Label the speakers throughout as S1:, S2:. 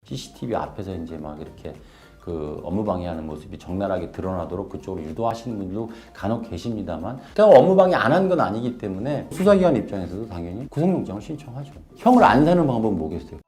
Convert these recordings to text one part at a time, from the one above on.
S1: CCTV 앞에서 이제 막 이렇게 그 업무 방해하는 모습이 적나라하게 드러나도록 그쪽으로 유도하시는 분들도 간혹 계십니다만, 제가 업무 방해 안 한 건 아니기 때문에 수사기관 입장에서도 당연히 구속영장을 신청하죠. 형을 안 사는 방법은 뭐겠어요?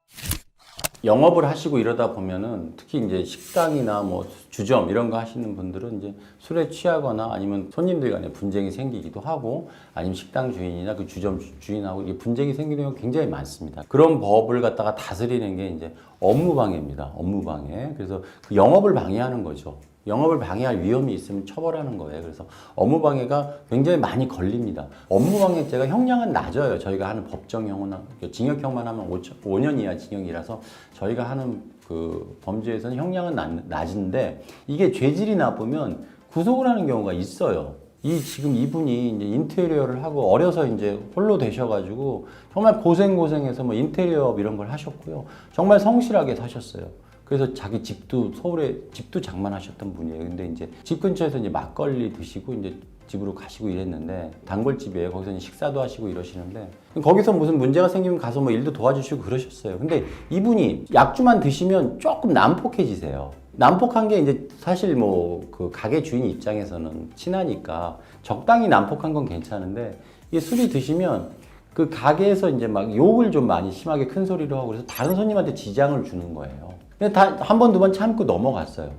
S1: 영업을 하시고 이러다 보면은 특히 이제 식당이나 뭐 주점 이런 거 하시는 분들은 이제 술에 취하거나 아니면 손님들 간에 분쟁이 생기기도 하고, 아니면 식당 주인이나 그 주점 주인하고 이게 분쟁이 생기는 경우가 굉장히 많습니다. 그런 법을 갖다가 다스리는 게 이제 업무방해입니다. 업무방해. 그래서 그 영업을 방해하는 거죠. 영업을 방해할 위험이 있으면 처벌하는 거예요. 그래서 업무방해가 굉장히 많이 걸립니다. 업무방해죄가 형량은 낮아요. 저희가 하는 법정형은 징역형만 하면 5년 이하 징역이라서 저희가 하는 그 범죄에서는 형량은 낮은데, 이게 죄질이 나쁘면 구속을 하는 경우가 있어요. 지금 이분이 이제 인테리어를 하고 어려서 이제 홀로 되셔가지고 정말 고생해서 뭐 인테리어 이런 걸 하셨고요. 정말 성실하게 사셨어요. 그래서 자기 집도 서울에 집도 장만하셨던 분이에요. 근데 이제 집 근처에서 이제 막걸리 드시고 이제 집으로 가시고 이랬는데, 단골집이에요. 거기서 이제 식사도 하시고 이러시는데, 거기서 무슨 문제가 생기면 가서 뭐 일도 도와주시고 그러셨어요. 근데 이분이 약주만 드시면 조금 난폭해지세요. 난폭한 게 이제 사실 뭐 그 가게 주인 입장에서는 친하니까 적당히 난폭한 건 괜찮은데, 이게 술이 드시면 그 가게에서 이제 막 욕을 좀 많이 심하게 큰 소리로 하고 그래서 다른 손님한테 지장을 주는 거예요. 근데 다 한 번, 두 번 참고 넘어갔어요.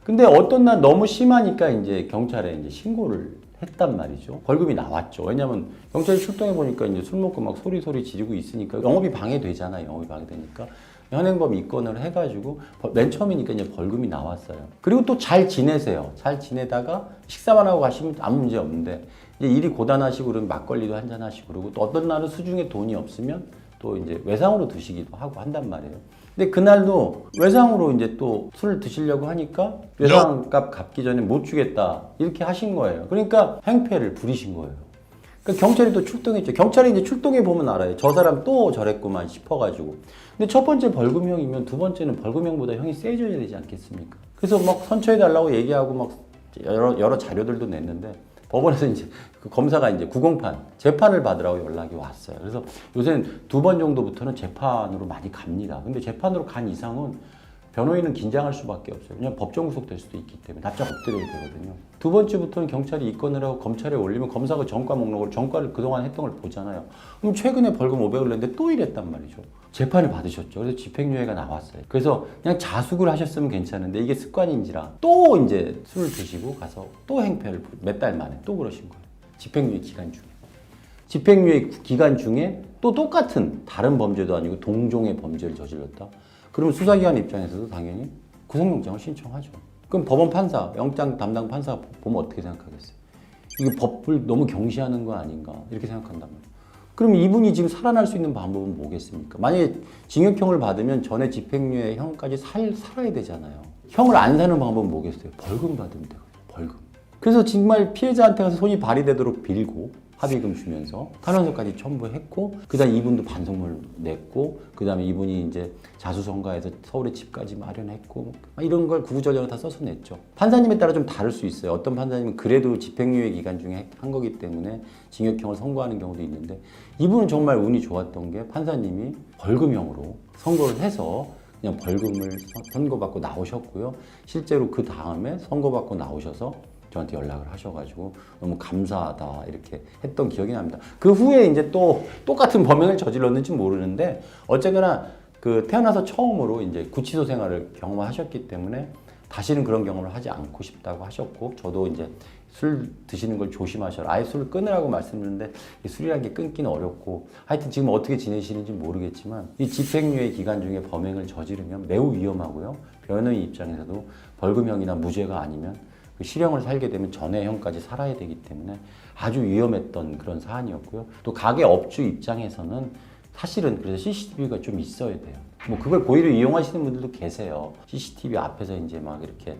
S1: 근데 어떤 날 너무 심하니까 이제 경찰에 이제 신고를 했단 말이죠. 벌금이 나왔죠. 왜냐면 경찰이 출동해 보니까 이제 술 먹고 막 소리 지르고 있으니까 영업이 방해되잖아요. 영업이 방해되니까 현행범 입건을 해가지고 맨 처음이니까 이제 벌금이 나왔어요. 그리고 또 잘 지내세요. 잘 지내다가 식사만 하고 가시면 아무 문제 없는데, 이제 일이 고단하시고 그러면 막걸리도 한잔 하시고, 그리고 또 어떤 날은 수중에 돈이 없으면 또 이제 외상으로 드시기도 하고 한단 말이에요. 근데 그날도 외상으로 이제 또 술을 드시려고 하니까 외상값 갚기 전에 못 주겠다 이렇게 하신 거예요. 그러니까 행패를 부리신 거예요. 그러니까 경찰이 또 출동했죠. 경찰이 이제 출동해 보면 알아요. 저 사람 또 저랬구만 싶어가지고. 근데 첫 번째 벌금형이면 두 번째는 벌금형보다 형이 세져야 되지 않겠습니까? 그래서 막 선처해달라고 얘기하고 막 여러 자료들도 냈는데, 법원에서 이제 그 검사가 이제 구공판 재판을 받으라고 연락이 왔어요. 그래서 요새는 2번 정도부터는 재판으로 많이 갑니다. 근데 재판으로 간 이상은 변호인은 긴장할 수밖에 없어요. 그냥 법정 구속될 수도 있기 때문에 납작 엎드려야 되거든요. 2번째부터는 경찰이 입건을 하고 검찰에 올리면 검사가 전과 목록을, 전과를 그동안 했던 걸 보잖아요. 그럼 최근에 벌금 500을 냈는데 또 이랬단 말이죠. 재판을 받으셨죠. 그래서 집행유예가 나왔어요. 그래서 그냥 자숙을 하셨으면 괜찮은데 이게 습관인지라 또 이제 술을 드시고 가서 또 행패를 몇 달 만에 또 그러신 거예요. 집행유예 기간 중에. 집행유예 기간 중에 또 똑같은 다른 범죄도 아니고 동종의 범죄를 저질렀다. 그러면 수사기관 입장에서도 당연히 구속영장을 신청하죠. 그럼 법원 판사, 영장 담당 판사가 보면 어떻게 생각하겠어요? 이게 법을 너무 경시하는 거 아닌가 이렇게 생각한단 말이에요. 그럼 이분이 지금 살아날 수 있는 방법은 뭐겠습니까? 만약에 징역형을 받으면 전에 집행유예 형까지 살아야 되잖아요. 형을 안 사는 방법은 뭐겠어요? 벌금 받으면 되거든요. 벌금. 그래서 정말 피해자한테 가서 손이 발휘되도록 빌고 합의금 주면서 탄원서까지 첨부했고, 그다음 이분도 반성문 냈고, 그다음에 이분이 이제 자수성가해서 서울에 집까지 마련했고, 이런 걸 구구절절로 다 써서 냈죠. 판사님에 따라 좀 다를 수 있어요. 어떤 판사님은 그래도 집행유예 기간 중에 한 거기 때문에 징역형을 선고하는 경우도 있는데, 이분은 정말 운이 좋았던 게 판사님이 벌금형으로 선고를 해서 그냥 벌금을 선고받고 나오셨고요. 실제로 그 다음에 선고받고 나오셔서 저한테 연락을 하셔가지고 너무 감사하다 이렇게 했던 기억이 납니다. 그 후에 이제 또 똑같은 범행을 저질렀는지 모르는데, 어쨌거나 그 태어나서 처음으로 이제 구치소 생활을 경험하셨기 때문에 다시는 그런 경험을 하지 않고 싶다고 하셨고, 저도 이제 술 드시는 걸 조심하셔라. 아예 술을 끊으라고 말씀드렸는데 술이라는 게 끊기는 어렵고, 하여튼 지금 어떻게 지내시는지 모르겠지만 이 집행유예 기간 중에 범행을 저지르면 매우 위험하고요. 변호인 입장에서도 벌금형이나 무죄가 아니면 그 실형을 살게 되면 전해형까지 살아야 되기 때문에 아주 위험했던 그런 사안이었고요. 또 가게 업주 입장에서는 사실은 그래서 CCTV가 좀 있어야 돼요. 뭐 그걸 고의로 이용하시는 분들도 계세요. CCTV 앞에서 이제 막 이렇게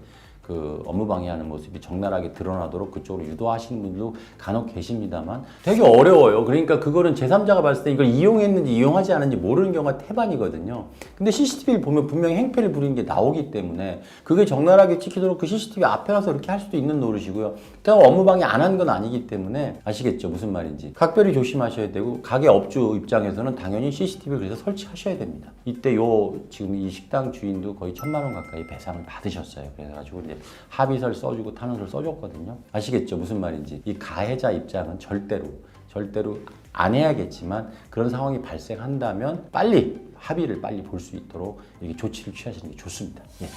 S1: 그 업무 방해하는 모습이 적나라하게 드러나도록 그쪽으로 유도하시는 분들도 간혹 계십니다만 되게 어려워요. 그러니까 그거는 제3자가 봤을 때 이걸 이용했는지 이용하지 않은지 모르는 경우가 태반이거든요. 근데 CCTV를 보면 분명히 행패를 부리는 게 나오기 때문에 그게 적나라하게 찍히도록 그 CCTV 앞에 가서 이렇게 할 수도 있는 노릇이고요. 그냥 업무 방해 안 한 건 아니기 때문에 아시겠죠? 무슨 말인지. 각별히 조심하셔야 되고 가게 업주 입장에서는 당연히 CCTV를 그래서 설치하셔야 됩니다. 이때 지금 이 식당 주인도 거의 1,000만 원 가까이 배상을 받으셨어요. 그래가지고 이제 합의서를 써주고 탄원서를 써줬거든요. 아시겠죠? 무슨 말인지. 이 가해자 입장은 절대로 안 해야겠지만 그런 상황이 발생한다면 빨리 합의를 빨리 볼 수 있도록 이렇게 조치를 취하시는 게 좋습니다. 예.